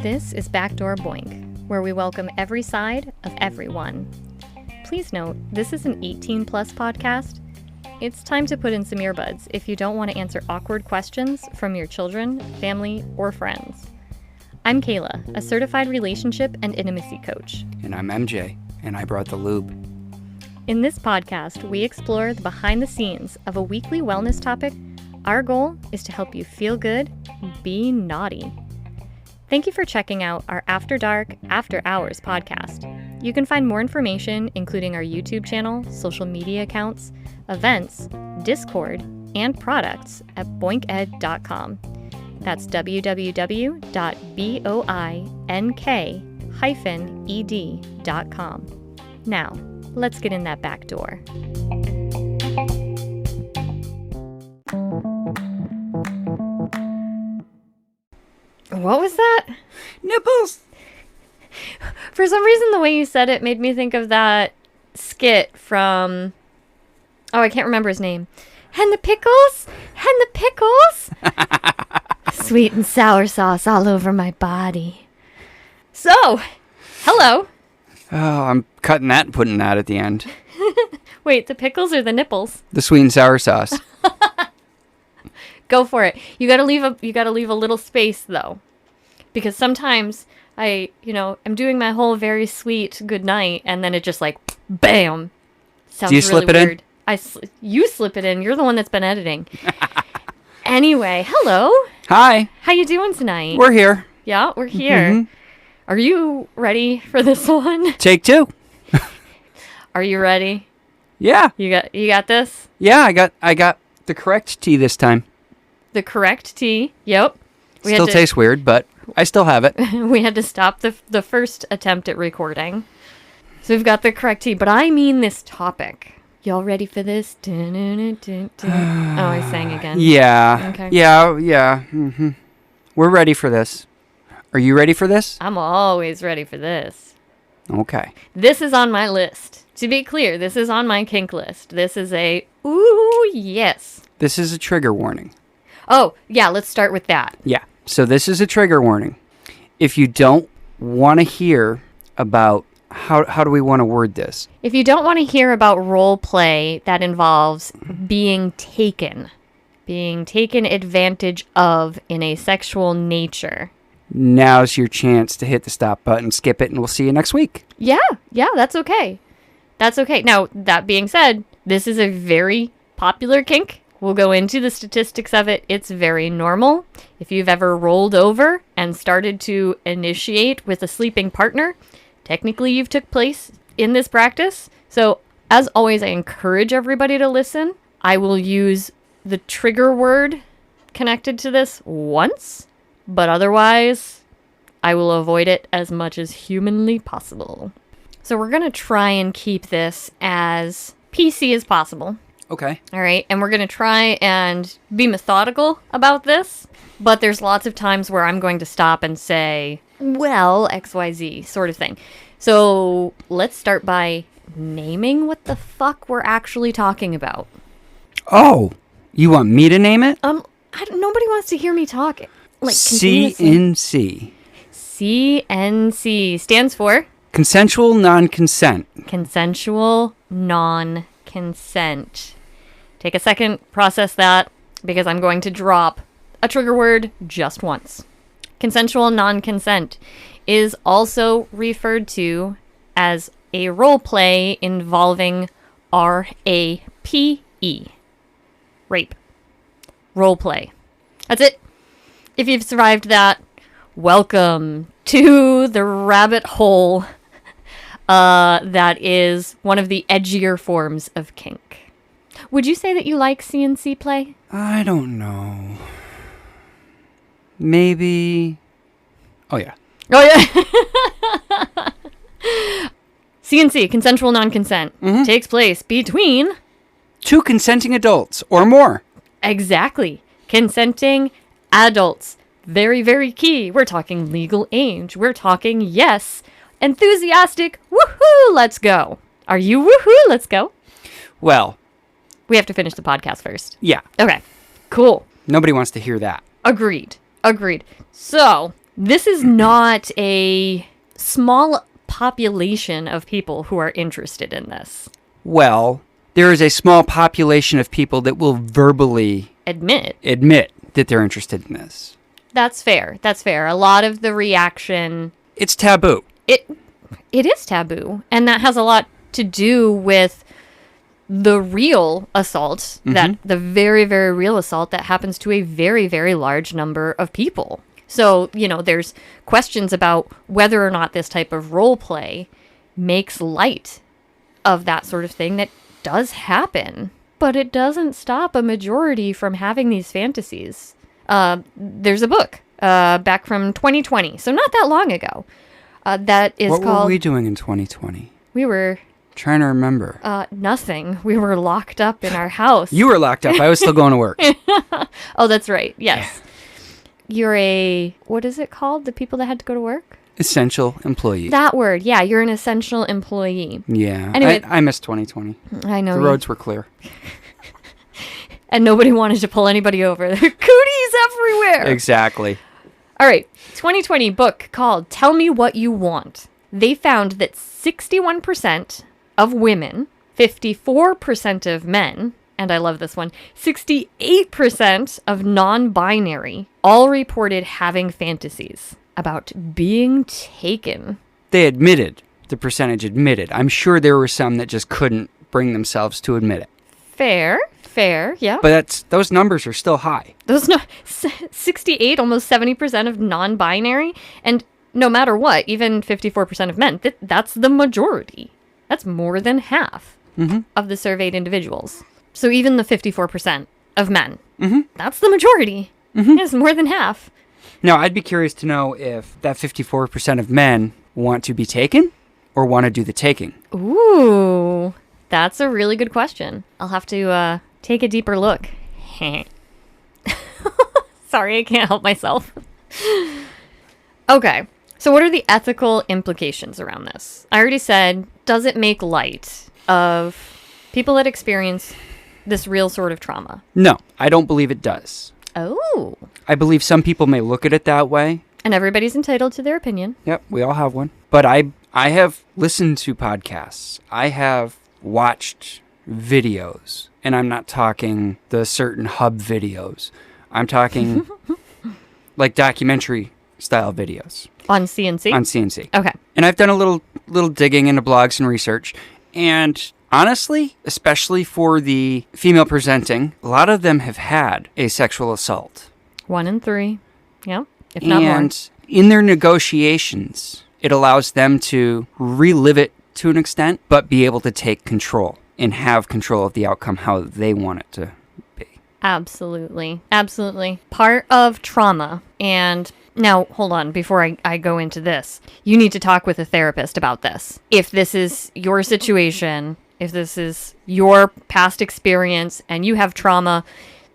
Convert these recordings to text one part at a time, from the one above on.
This is Backdoor Boink, where we welcome every side of everyone. Please note, this is an 18-plus podcast. It's time to put in some earbuds if you don't want to answer awkward questions from your children, family, or friends. I'm Kayla, a certified relationship and intimacy coach. And I'm MJ, and I brought the lube. In this podcast, we explore the behind the scenes of a weekly wellness topic. Our goal is to help you feel good, be naughty. Thank you for checking out our After Dark, After Hours podcast. You can find more information, including our YouTube channel, social media accounts, events, Discord, and products at boinked.com. That's www.boink-ed.com. Now, let's get in that back door. What was that? Nipples! For some reason, the way you said it made me think of that skit from... Oh, I can't remember his name. And the pickles? And the pickles? Sweet and sour sauce all over my body. So, hello. Oh, I'm cutting that and putting that at the end. Wait, the pickles or the nipples? The sweet and sour sauce. Go for it. You gotta leave a little space though, because sometimes I'm doing my whole very sweet good night, and then it just like, bam. Sounds Do you really slip it weird. in? You slip it in. You're the one that's been editing. Anyway, hello. Hi. How you doing tonight? We're here. Yeah, we're here. Mm-hmm. Are you ready for this one? Take two. Are you ready? Yeah. You got this? Yeah, I got the correct tea this time. The correct tea. Yep. Still tastes weird, but I still have it. We had to stop the first attempt at recording. So we've got the correct tea, but I mean this topic. Y'all ready for this? Oh, I sang again. Yeah. Okay. Yeah. Mm-hmm. We're ready for this. Are you ready for this? I'm always ready for this. Okay. This is on my list. To be clear, this is on my kink list. This is a, ooh, yes. This is a trigger warning. Oh, yeah, let's start with that. Yeah. So this is a trigger warning. If you don't want to hear about how do we want to word this? If you don't want to hear about role play that involves being taken advantage of in a sexual nature. Now's your chance to hit the stop button, skip it, and we'll see you next week. Yeah, that's okay. That's okay. Now, that being said, this is a very popular kink. We'll go into the statistics of it. It's very normal. If you've ever rolled over and started to initiate with a sleeping partner, technically you've took place in this practice. So, as always, I encourage everybody to listen. I will use the trigger word connected to this once, but otherwise, I will avoid it as much as humanly possible. So we're going to try and keep this as PC as possible. Okay. All right. And we're going to try and be methodical about this. But there's lots of times where I'm going to stop and say, well, XYZ sort of thing. So let's start by naming what the fuck we're actually talking about. Oh, you want me to name it? Nobody wants to hear me talk. Like CNC. CNC stands for Consensual Non-Consent. Consensual Non-Consent. Take a second, process that, because I'm going to drop a trigger word just once. Consensual non-consent is also referred to as a role play involving R-A-P-E. Rape. Role play. That's it. If you've survived that, welcome to the rabbit hole that is one of the edgier forms of kink. Would you say that you like CNC play? I don't know. Maybe. Oh, yeah. CNC, consensual non-consent, takes place between... two consenting adults or more. Exactly. Consenting adults. Very, very key. We're talking legal age. We're talking, yes, enthusiastic, woohoo, let's go. Are you woohoo, let's go? Well... we have to finish the podcast first. Yeah. Okay, cool. Nobody wants to hear that. Agreed. So, This is not a small population of people who are interested in this. Well, there is a small population of people that will verbally Admit that they're interested in this. That's fair. That's fair. A lot of the reaction, It's taboo. it is taboo, and that has a lot to do with the real assault, that the very, very real assault that happens to a very, very large number of people. So, there's questions about whether or not this type of role play makes light of that sort of thing that does happen. But it doesn't stop a majority from having these fantasies. There's a book back from 2020, so not that long ago, that is What called... were we doing in 2020? We were... Trying to remember. Nothing. We were locked up in our house. You were locked up. I was still going to work. Oh, that's right. Yes. You're a... What is it called? The people that had to go to work? Essential employee. That word. Yeah, you're an essential employee. Yeah. Anyway, I missed 2020. I know. The roads were clear. And nobody wanted to pull anybody over. There are cooties everywhere. Exactly. All right. 2020 book called Tell Me What You Want. They found that 61% of women, 54% of men, and I love this one, 68% of non-binary all reported having fantasies about being taken. They admitted. The percentage admitted. I'm sure there were some that just couldn't bring themselves to admit it. Fair, yeah. But those numbers are still high. 68, almost 70% of non-binary, and no matter what, even 54% of men, that's the majority. That's more than half of the surveyed individuals. So even the 54% of men, that's the majority. It's more than half. Now, I'd be curious to know if that 54% of men want to be taken or want to do the taking. Ooh, that's a really good question. I'll have to take a deeper look. Sorry, I can't help myself. Okay. So what are the ethical implications around this? I already said, does it make light of people that experience this real sort of trauma? No, I don't believe it does. Oh. I believe some people may look at it that way. And everybody's entitled to their opinion. Yep, we all have one. But I have listened to podcasts. I have watched videos. And I'm not talking the certain hub videos. I'm talking like documentary style videos. On CNC? On CNC. Okay. And I've done a little digging into blogs and research. And honestly, especially for the female presenting, a lot of them have had a sexual assault. 1 in 3. Yeah. If not more. And in their negotiations, it allows them to relive it to an extent, but be able to take control and have control of the outcome how they want it to be. Absolutely. Absolutely. Part of trauma. And now, hold on, before I go into this, you need to talk with a therapist about this. If this is your situation, if this is your past experience and you have trauma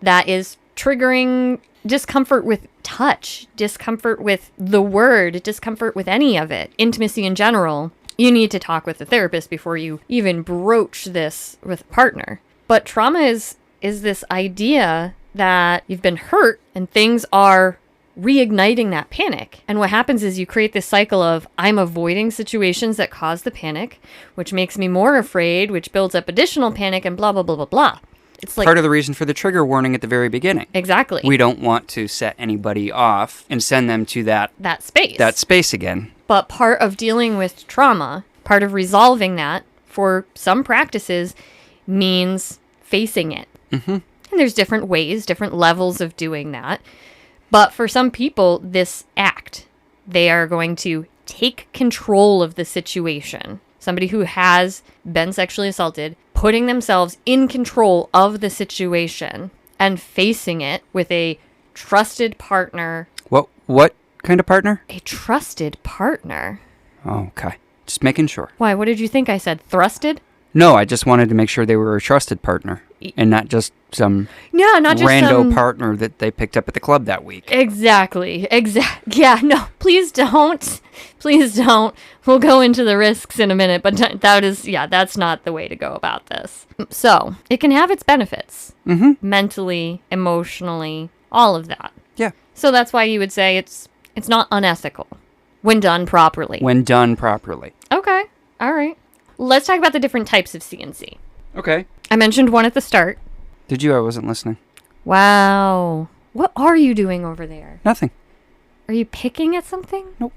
that is triggering discomfort with touch, discomfort with the word, discomfort with any of it, intimacy in general, you need to talk with a therapist before you even broach this with a partner. But trauma is this idea that you've been hurt and things are reigniting that panic. And what happens is you create this cycle of I'm avoiding situations that cause the panic, which makes me more afraid, which builds up additional panic and blah, blah, blah, blah, blah. It's like part of the reason for the trigger warning at the very beginning. Exactly. We don't want to set anybody off and send them to that space. That space again. But part of dealing with trauma, part of resolving that for some practices means facing it. Mm-hmm. And there's different ways, different levels of doing that. But for some people, this act, they are going to take control of the situation. Somebody who has been sexually assaulted, putting themselves in control of the situation and facing it with a trusted partner. What kind of partner? A trusted partner. Oh, okay. Just making sure. Why? What did you think I said? Thrusted? No, I just wanted to make sure they were a trusted partner and not just some not just rando partner that they picked up at the club that week. Exactly. Yeah, no, please don't. Please don't. We'll go into the risks in a minute, but that's not the way to go about this. So, it can have its benefits. Mm-hmm. Mentally, emotionally, all of that. Yeah. So that's why you would say it's It's not unethical when done properly. When done properly. Okay. All right. Let's talk about the different types of CNC. Okay. I mentioned one at the start. Did you? I wasn't listening. Wow. What are you doing over there? Nothing. Are you picking at something? Nope.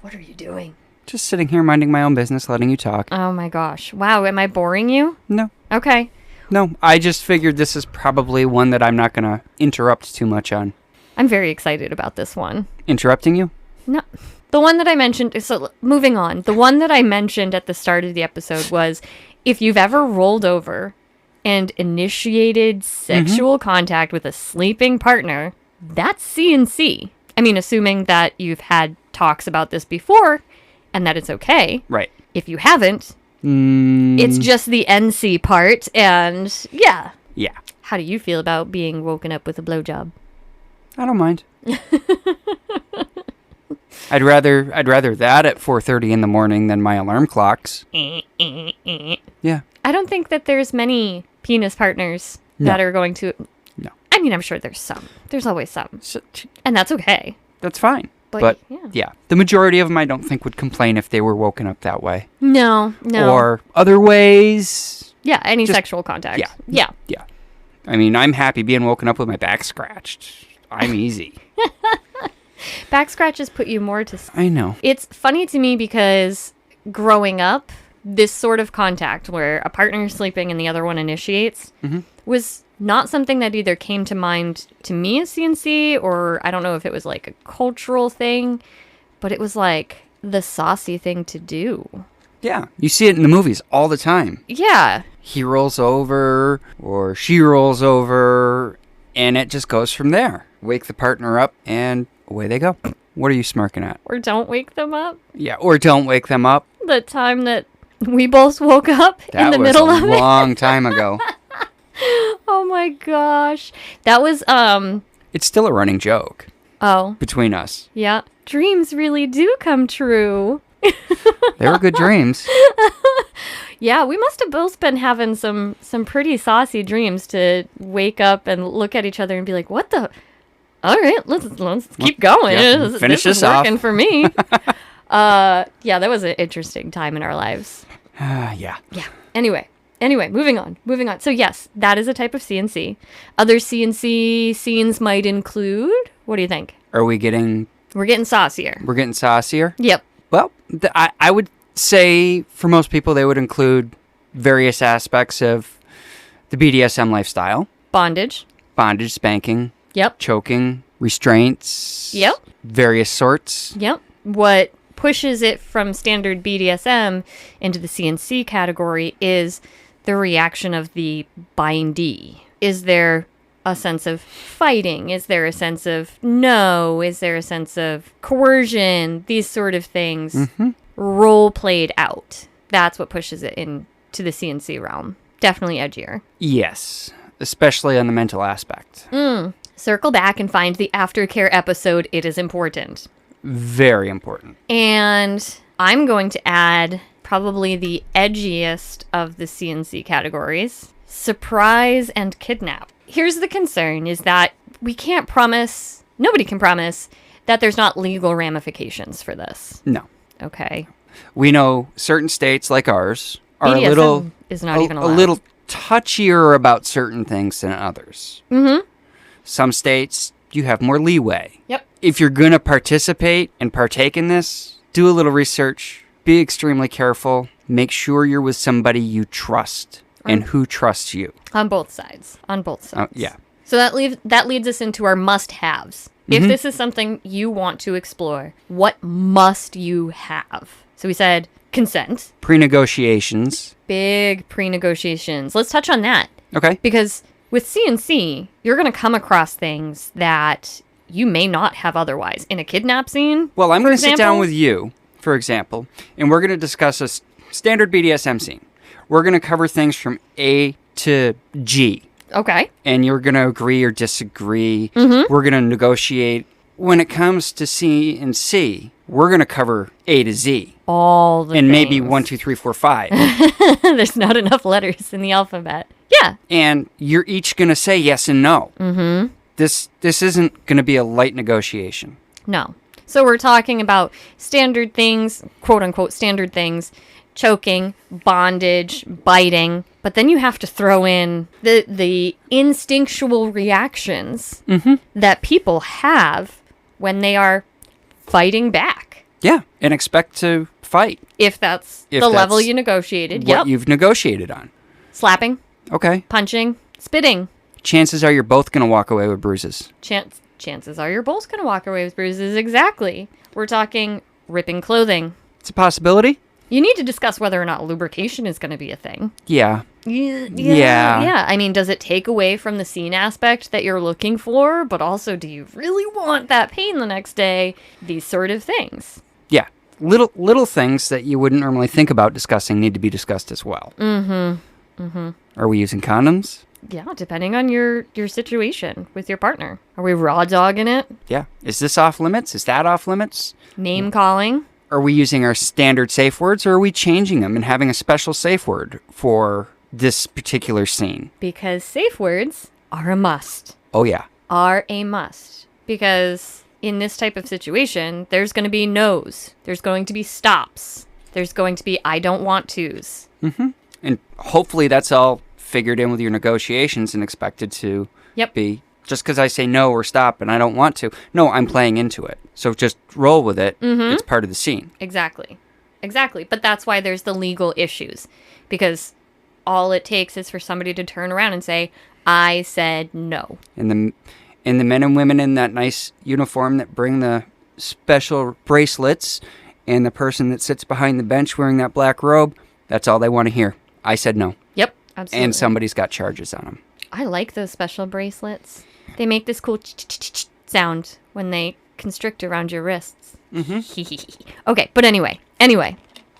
What are you doing? Just sitting here minding my own business, letting you talk. Oh my gosh. Wow. Am I boring you? No. Okay. No, I just figured this is probably one that I'm not going to interrupt too much on. I'm very excited about this one. Interrupting you? No. The one that I mentioned, so moving on, the one that I mentioned at the start of the episode was if you've ever rolled over and initiated sexual contact with a sleeping partner, that's CNC. I mean, assuming that you've had talks about this before and that it's okay. Right. If you haven't, it's just the NC part, and yeah. Yeah. How do you feel about being woken up with a blowjob? I don't mind. I'd rather that at 4:30 in the morning than my alarm clocks. Yeah. I don't think that there's many penis partners that are going to... No. I mean, I'm sure there's some. There's always some. And that's okay. That's fine. But yeah, the majority of them I don't think would complain if they were woken up that way. No. Or other ways. Yeah, any sexual contact. Yeah. I mean, I'm happy being woken up with my back scratched. I'm easy. Back scratches put you more to... I know. It's funny to me because growing up, this sort of contact where a partner is sleeping and the other one initiates was not something that either came to mind to me as CNC, or I don't know if it was like a cultural thing, but it was like the saucy thing to do. Yeah, you see it in the movies all the time. Yeah. He rolls over or she rolls over and it just goes from there. Wake the partner up and away they go. What are you smirking at? Or don't wake them up. Yeah, or don't wake them up. The time that we both woke up in the middle of it. That was a long time ago. Oh my gosh. That was, It's still a running joke. Oh. Between us. Yeah. Dreams really do come true. They were good dreams. Yeah, we must have both been having some pretty saucy dreams to wake up and look at each other and be like, what the... All right, let's keep going. Yeah, finish this off. Working for me. Yeah, that was an interesting time in our lives. Yeah. Yeah. Anyway, moving on. So yes, that is a type of CNC. Other CNC scenes might include, what do you think? We're getting saucier. We're getting saucier? Yep. Well, I would say for most people they would include various aspects of the BDSM lifestyle. Bondage, spanking. Yep. Choking, restraints. Yep. Various sorts. Yep. What pushes it from standard BDSM into the CNC category is the reaction of the bindee. Is there a sense of fighting? Is there a sense of no? Is there a sense of coercion? These sort of things role played out. That's what pushes it into the CNC realm. Definitely edgier. Yes. Especially on the mental aspect. Circle back and find the aftercare episode. It is important. Very important. And I'm going to add probably the edgiest of the CNC categories, surprise and kidnap. Here's the concern is that nobody can promise that there's not legal ramifications for this. No. Okay. We know certain states like ours are BDSM is not even allowed. A little touchier about certain things than others. Some states, you have more leeway. Yep. If you're going to participate and partake in this, do a little research. Be extremely careful. Make sure you're with somebody you trust and who trusts you. On both sides. Yeah. So that leads us into our must-haves. If this is something you want to explore, what must you have? So we said consent. Pre-negotiations. Big pre-negotiations. Let's touch on that. Okay. Because with CNC, you're going to come across things that you may not have otherwise. In a kidnap scene, well, I'm going to sit down with you, for example, and we're going to discuss a standard BDSM scene. We're going to cover things from A to G. Okay. And you're going to agree or disagree. We're going to negotiate. When it comes to C and C, we're going to cover A to Z. All the and things. Maybe 1, 2, 3, 4, 5. There's not enough letters in the alphabet. Yeah. And you're each going to say yes and no. This isn't going to be a light negotiation. No. So we're talking about standard things, quote unquote standard things, choking, bondage, biting, but then you have to throw in the instinctual reactions that people have when they are fighting back. Yeah, and expect to fight. If that's the level you negotiated. What you've negotiated on. Slapping. Okay. Punching. Spitting. Chances are you're both going to walk away with bruises. Chances are you're both going to walk away with bruises. Exactly. We're talking ripping clothing. It's a possibility. You need to discuss whether or not lubrication is going to be a thing. Yeah. Yeah. I mean, does it take away from the scene aspect that you're looking for? But also, do you really want that pain the next day? These sort of things. Yeah. Little things that you wouldn't normally think about discussing need to be discussed as well. Are we using condoms? Yeah, depending on your situation with your partner. Are we raw dogging it? Yeah. Is this off limits? Is that off limits? Name calling? Are we using our standard safe words, or are we changing them and having a special safe word for this particular scene? Because safe words are a must. Oh, yeah. Are a must. Because in this type of situation, there's going to be no's. There's going to be stops. There's going to be I don't want to's. And hopefully that's all figured in with your negotiations and expected to be, just because I say no or stop and I don't want to. No, I'm playing into it. So just roll with it. It's part of the scene. Exactly. But that's why there's the legal issues. Because all it takes is for somebody to turn around and say, I said no. And the men and women in that nice uniform that bring the special bracelets, and the person that sits behind the bench wearing that black robe, that's all they want to hear. I said no. Yep, absolutely. And somebody's got charges on them. I like those special bracelets. They make this cool sound when they constrict around your wrists. Okay, but anyway,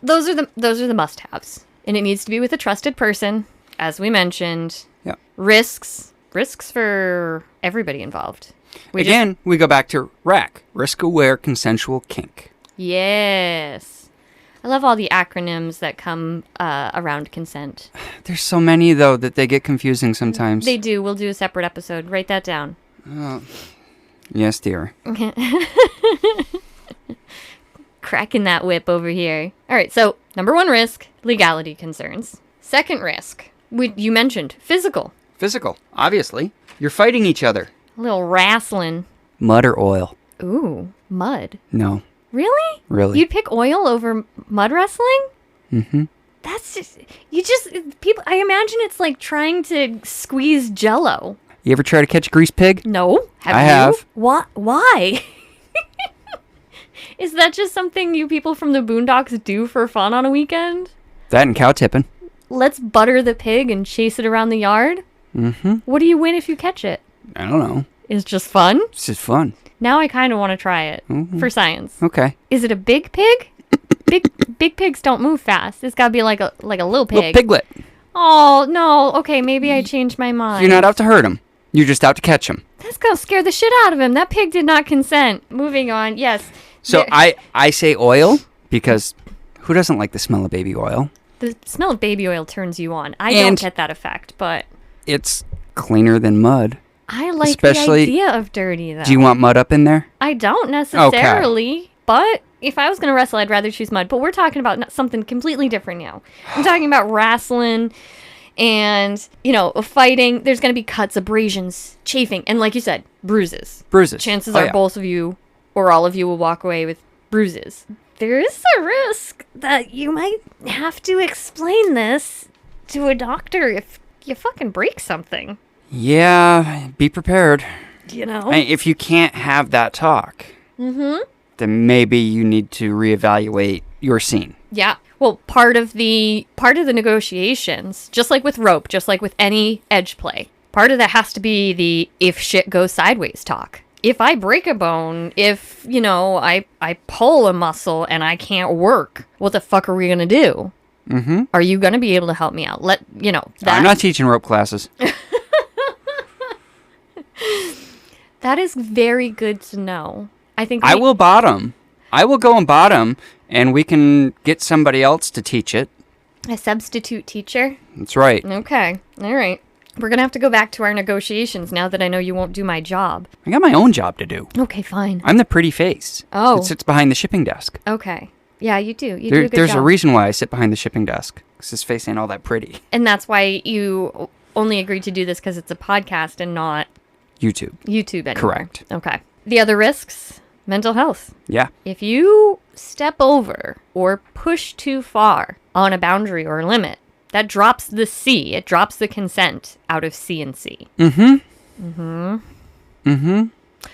those are the must-haves, and it needs to be with a trusted person, as we mentioned. Yeah. Risks for everybody involved. We go back to RAC, risk-aware consensual kink. Yes. I love all the acronyms that come around consent. There's so many, though, that they get confusing sometimes. They do. We'll do a separate episode. Write that down. Yes, dear. Cracking that whip over here. All right, so number 1 risk, legality concerns. Second risk, you mentioned physical. Physical, obviously. You're fighting each other. A little wrestling. Mud or oil? Ooh, mud. No. Really? Really. You'd pick oil over mud wrestling? That's people, I imagine it's like trying to squeeze Jell-O. You ever try to catch a grease pig? No. I have. Why? Is that just something you people from the Boondocks do for fun on a weekend? That and cow tipping. Let's butter the pig and chase it around the yard? What do you win if you catch it? I don't know. It's just fun? It's just fun. Now I kind of want to try it for science. Okay. Is it a big pig? Big pigs don't move fast. It's got to be like a little pig. Little piglet. Oh, no. Okay, maybe I changed my mind. You're not out to hurt him. You're just out to catch him. That's going to scare the shit out of him. That pig did not consent. Moving on. Yes. So I say oil because who doesn't like the smell of baby oil? The smell of baby oil turns you on. I don't get that effect, but it's cleaner than mud. I like the idea of dirty, though. Do you want mud up in there? I don't necessarily, but if I was going to wrestle, I'd rather choose mud. But we're talking about something completely different now. I'm talking about wrestling and, fighting. There's going to be cuts, abrasions, chafing, and like you said, bruises. Chances are both of you or all of you will walk away with bruises. There is a risk that you might have to explain this to a doctor if you fucking break something. Yeah, be prepared. If you can't have that talk, then maybe you need to reevaluate your scene. Yeah. Well, part of the negotiations, just like with rope, just like with any edge play, part of that has to be the if shit goes sideways talk. If I break a bone, if, I pull a muscle and I can't work, what the fuck are we going to do? Are you going to be able to help me out? I'm not teaching rope classes. That is very good to know. I think I will bottom. I will go and bottom, and we can get somebody else to teach it. A substitute teacher? That's right. Okay. All right. We're going to have to go back to our negotiations now that I know you won't do my job. I got my own job to do. Okay, fine. I'm the pretty face. Oh. It sits behind the shipping desk. Okay. Yeah, you do. You do a good There's job. a reason why I sit behind the shipping desk. Because his face ain't all that pretty. And that's why you only agreed to do this because it's a podcast and not YouTube anymore. Correct. Okay. The other risks, mental health. Yeah. If you step over or push too far on a boundary or a limit, that drops the C. It drops the consent out of CNC.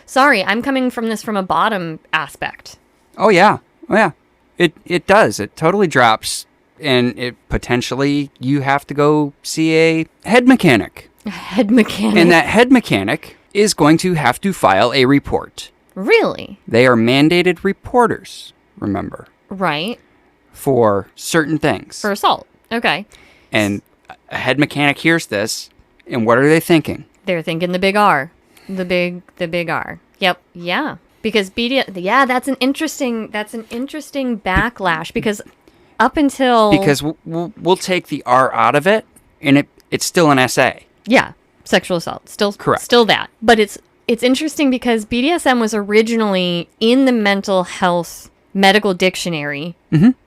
Sorry, I'm coming from this from a bottom aspect. Oh, yeah. Oh, yeah. It does. It totally drops. And it potentially, you have to go see a head mechanic. A head mechanic? And that head mechanic is going to have to file a report. Really? They are mandated reporters, remember. Right. For certain things. For assault. Okay. And a head mechanic hears this, and what are they thinking? They're thinking the big R. The big R. Yep. Yeah. Because that's an interesting backlash because up until... Because we'll take the R out of it, and it's still an SA. Yeah. Sexual assault. Correct. Still that. But it's interesting because BDSM was originally in the mental health medical dictionary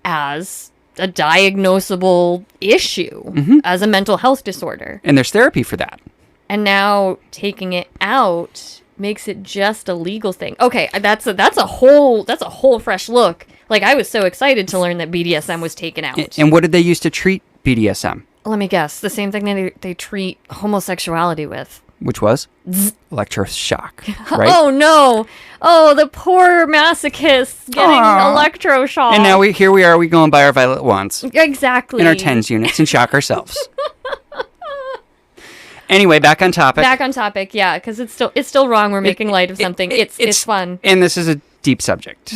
as a diagnosable issue, as a mental health disorder. And there's therapy for that. And now taking it out makes it just a legal thing. Okay, that's a whole fresh look. Like, I was so excited to learn that BDSM was taken out. And what did they use to treat BDSM? Let me guess. The same thing that they treat homosexuality with. Which was? Electroshock, right? Oh, no. Oh, the poor masochists getting electroshock. And now we going by our violet wands. Exactly. In our tens units and shock ourselves. Anyway, back on topic. Yeah, because it's still wrong. We're making light of something. It's fun. And this is a deep subject.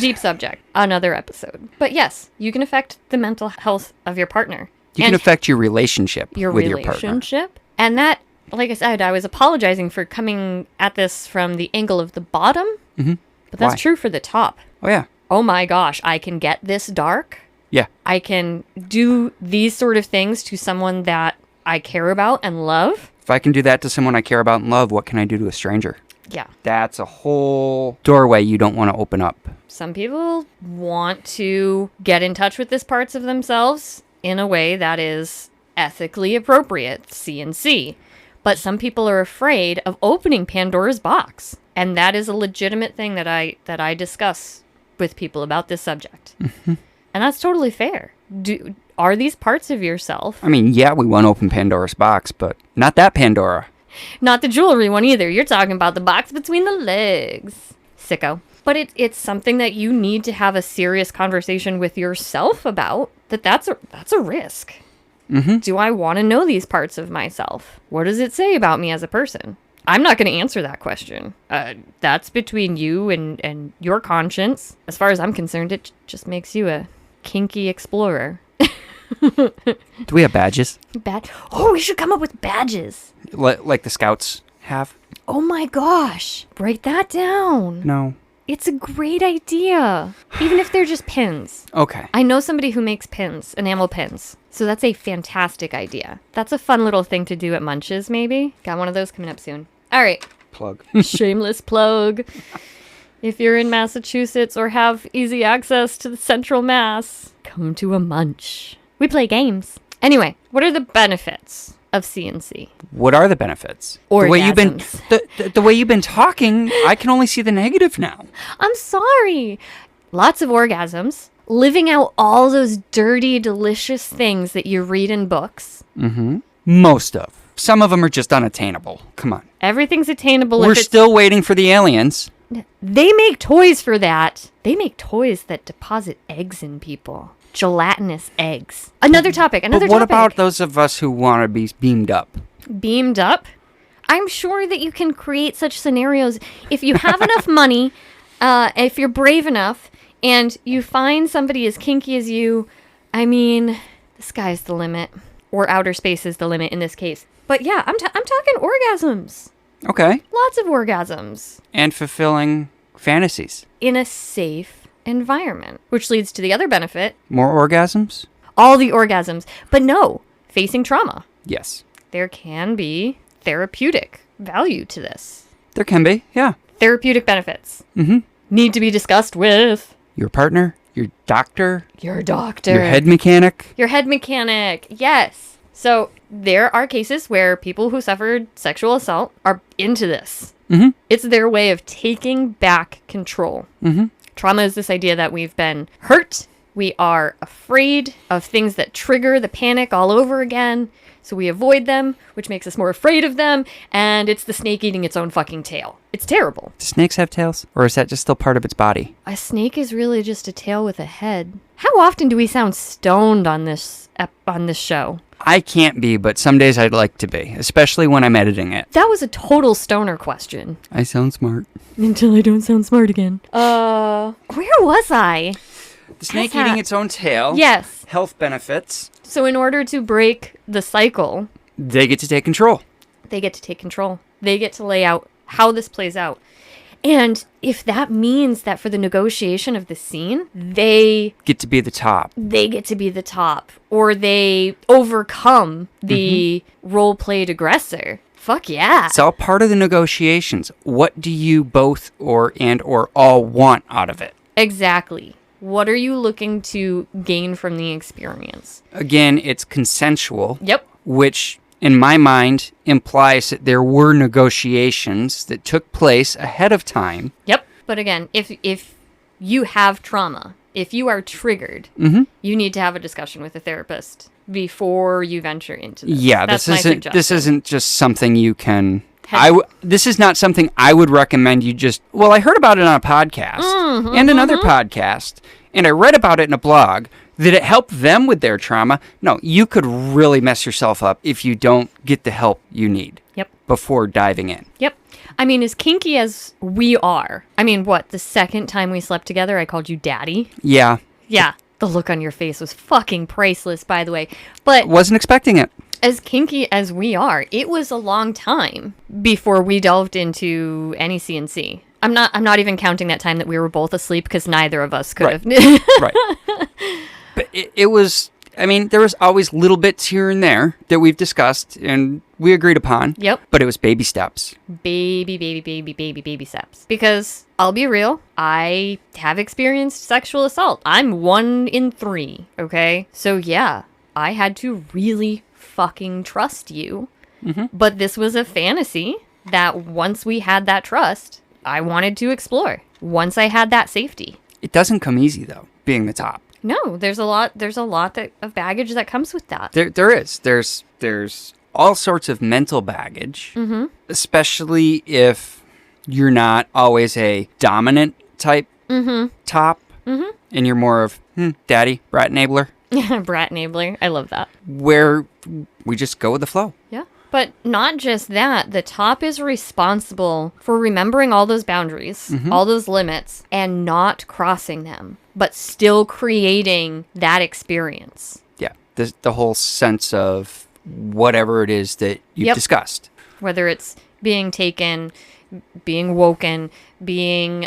Another episode. But yes, you can affect the mental health of your partner. You can affect your relationship with your partner. And that, like I said, I was apologizing for coming at this from the angle of the bottom. Mm-hmm. But that's true for the top. Oh, yeah. Oh my gosh, I can get this dark. Yeah. I can do these sort of things to someone that I care about and love. If I can do that to someone I care about and love, what can I do to a stranger? Yeah. That's a whole doorway you don't want to open up. Some people want to get in touch with these parts of themselves in a way that is ethically appropriate, CNC. But some people are afraid of opening Pandora's box. And that is a legitimate thing that I discuss with people about this subject. Mm-hmm. And that's totally fair. Are these parts of yourself? I mean, yeah, we want to open Pandora's box, but not that Pandora. Not the jewelry one either. You're talking about the box between the legs. Sicko. But it's something that you need to have a serious conversation with yourself about. That's a risk. Mm-hmm. Do I want to know these parts of myself? What does it say about me as a person? I'm not going to answer that question. That's between you and your conscience. As far as I'm concerned, it just makes you a kinky explorer. Do we have badges? Oh, we should come up with badges. Like the Scouts have? Oh my gosh. Write that down. No. It's a great idea. Even if they're just pins. Okay. I know somebody who makes pins, enamel pins. So that's a fantastic idea. That's a fun little thing to do at Munches, maybe. Got one of those coming up soon. All right. Plug. Shameless plug. If you're in Massachusetts or have easy access to the Central Mass, come to a Munch. We play games. Anyway, what are the benefits of CNC? What are the benefits? Orgasms. The way you've been talking, I can only see the negative now. I'm sorry. Lots of orgasms. Living out all those dirty, delicious things that you read in books. Mm-hmm. Most of. Some of them are just unattainable. Come on. Everything's attainable. We're still waiting for the aliens. They make toys for that. They make toys that deposit eggs in people. Gelatinous eggs. Another topic. But what about those of us who want to be beamed up? Beamed up? I'm sure that you can create such scenarios if you have enough money, if you're brave enough, and you find somebody as kinky as you. I mean, the sky's the limit. Or outer space is the limit in this case. But yeah, I'm talking orgasms. Okay. Lots of orgasms. And fulfilling fantasies. In a safe environment, which leads to the other benefit. More orgasms? All the orgasms. But no, facing trauma. Yes. There can be therapeutic value to this. There can be, yeah. Therapeutic benefits. Mm-hmm. Need to be discussed with Your partner, your doctor, your doctor. your head mechanic. Your head mechanic, yes. So there are cases where people who suffered sexual assault are into this. Mm-hmm. It's their way of taking back control. Mm-hmm. Trauma is this idea that we've been hurt. We are afraid of things that trigger the panic all over again. So we avoid them, which makes us more afraid of them. And it's the snake eating its own fucking tail. It's terrible. Do snakes have tails? Or is that just still part of its body? A snake is really just a tail with a head. How often do we sound stoned on this show? I can't be, but some days I'd like to be, especially when I'm editing it. That was a total stoner question. I sound smart. Until I don't sound smart again. Where was I? The snake eating its own tail. Yes. Health benefits. So in order to break the cycle, They get to take control. they get to take control. They get to lay out how this plays out. And if that means that for the negotiation of the scene, they Get to be the top. get to be the top, or they overcome the role-played aggressor. Fuck yeah. It's all part of the negotiations. What do you both or all want out of it? Exactly. What are you looking to gain from the experience? Again, it's consensual. Yep. Which, in my mind, implies that there were negotiations that took place ahead of time. Yep. But again, if you have trauma, if you are triggered, you need to have a discussion with a therapist before you venture into this. Yeah, That's this isn't just something you can. Head- This is not something I would recommend you just. Well, I heard about it on a podcast and another podcast, and I read about it in a blog. Did it help them with their trauma? No, you could really mess yourself up if you don't get the help you need. Yep. Before diving in. Yep. I mean, as kinky as we are, I mean, what, the second time we slept together, I called you daddy? Yeah. Yeah. The look on your face was fucking priceless, by the way. But Wasn't expecting it. as kinky as we are, it was a long time before we delved into any CNC. I'm not even counting that time that we were both asleep because neither of us could have. Right. But it was, I mean, there was always little bits here and there that we've discussed and we agreed upon. Yep. But it was baby steps. Baby steps. Because I'll be real, I have experienced sexual assault. I'm 1 in 3, okay? So yeah, I had to really fucking trust you. But this was a fantasy that once we had that trust, I wanted to explore. Once I had that safety. It doesn't come easy though, being the top. No, there's a lot of baggage that comes with that. There is. There's all sorts of mental baggage, especially if you're not always a dominant type top, and you're more of daddy, brat enabler, Brat enabler. I love that. where we just go with the flow. Yeah. But not just that, the top is responsible for remembering all those boundaries, all those limits, and not crossing them, but still creating that experience. Yeah, the whole sense of whatever it is that you've discussed. Whether it's being taken, being woken, being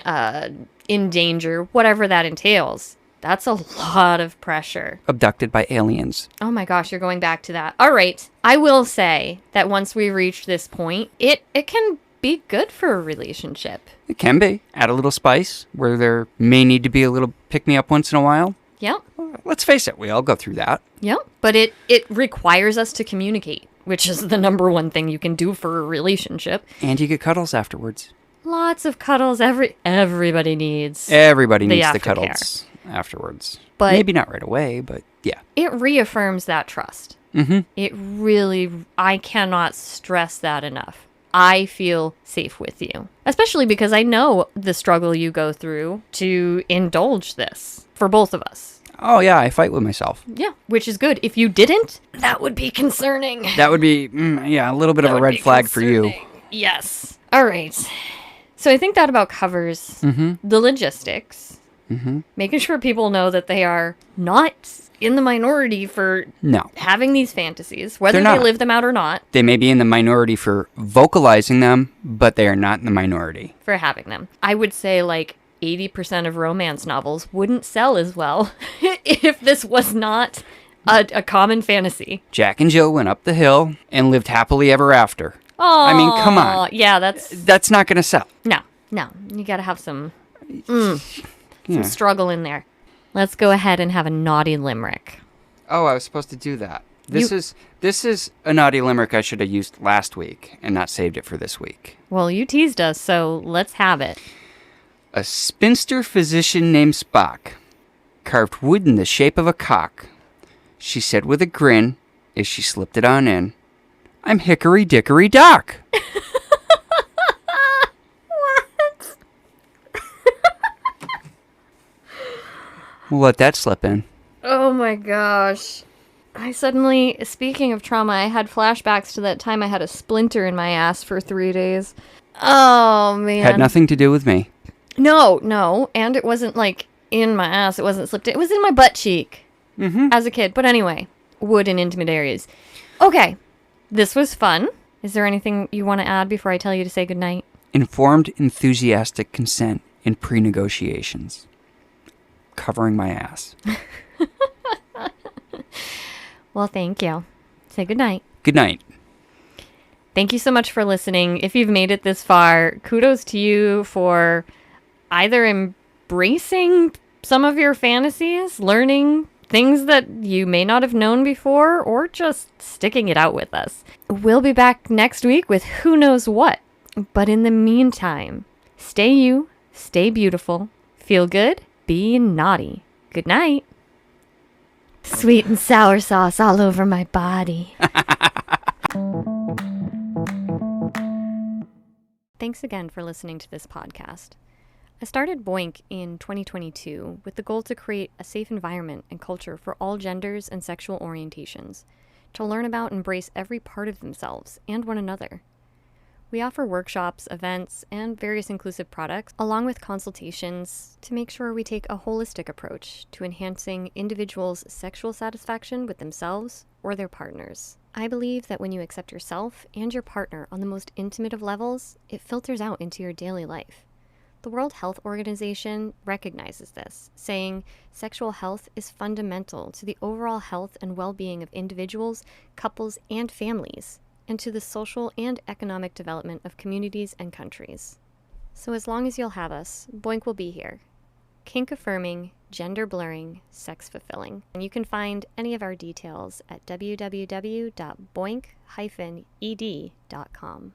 in danger, whatever that entails. That's a lot of pressure. Abducted by aliens. Oh my gosh, you're going back to that. All right. I will say that once we reach this point, it can be good for a relationship. It can be. Add a little spice where there may need to be a little pick-me-up once in a while. Yep. Let's face it, we all go through that. Yep. But it requires us to communicate, which is the number one thing you can do for a relationship. And you get cuddles afterwards. Lots of cuddles. Everybody needs. Everybody needs the aftercare. cuddles afterwards. But maybe not right away, but yeah. It reaffirms that trust. It really, I cannot stress that enough. I feel safe with you. Especially because I know the struggle you go through to indulge this for both of us. Oh yeah, I fight with myself. Yeah, which is good. If you didn't, that would be concerning. That would be, a little bit of a red flag for you. Yes. All right. So I think that about covers the logistics. Making sure people know that they are not in the minority for having these fantasies, whether they live them out or not. They may be in the minority for vocalizing them, but they are not in the minority for having them. I would say like 80% of romance novels wouldn't sell as well if this was not a common fantasy. Jack and Jill went up the hill and lived happily ever after. Oh, I mean, come on. Yeah, that's not going to sell. no. You got to have some Yeah. struggle in there. Let's go ahead and have a naughty limerick. Oh, I was supposed to do that. This is a naughty limerick I should have used last week and not saved it for this week. Well, you teased us, so let's have it. A spinster physician named Spock carved wood in the shape of a cock. She said with a grin, as she slipped it on in, "I'm Hickory Dickory Dock." What? We'll let that slip in. Oh my gosh. Speaking of trauma, I had flashbacks to that time I had a splinter in my ass for 3 days. Oh, man. Had nothing to do with me. No. And it wasn't like in my ass. It wasn't slipped in. It was in my butt cheek as a kid. But anyway, wood in intimate areas. Okay. This was fun. Is there anything you want to add before I tell you to say goodnight? Informed, enthusiastic consent in pre-negotiations. Covering my ass. Well, thank you. Say goodnight. Good night. Thank you so much for listening. If you've made it this far, kudos to you for either embracing some of your fantasies, learning things that you may not have known before, or just sticking it out with us. We'll be back next week with who knows what. But in the meantime, stay you, stay beautiful, feel good, be naughty. Good night. Sweet and sour sauce all over my body. Thanks again for listening to this podcast. I started Boink in 2022 with the goal to create a safe environment and culture for all genders and sexual orientations, to learn about and embrace every part of themselves and one another. We offer workshops, events, and various inclusive products, along with consultations, to make sure we take a holistic approach to enhancing individuals' sexual satisfaction with themselves or their partners. I believe that when you accept yourself and your partner on the most intimate of levels, it filters out into your daily life. The World Health Organization recognizes this, saying sexual health is fundamental to the overall health and well-being of individuals, couples, and families, and to the social and economic development of communities and countries. So as long as you'll have us, Boink will be here. Kink-affirming, gender-blurring, sex-fulfilling. And you can find any of our details at www.boink-ed.com.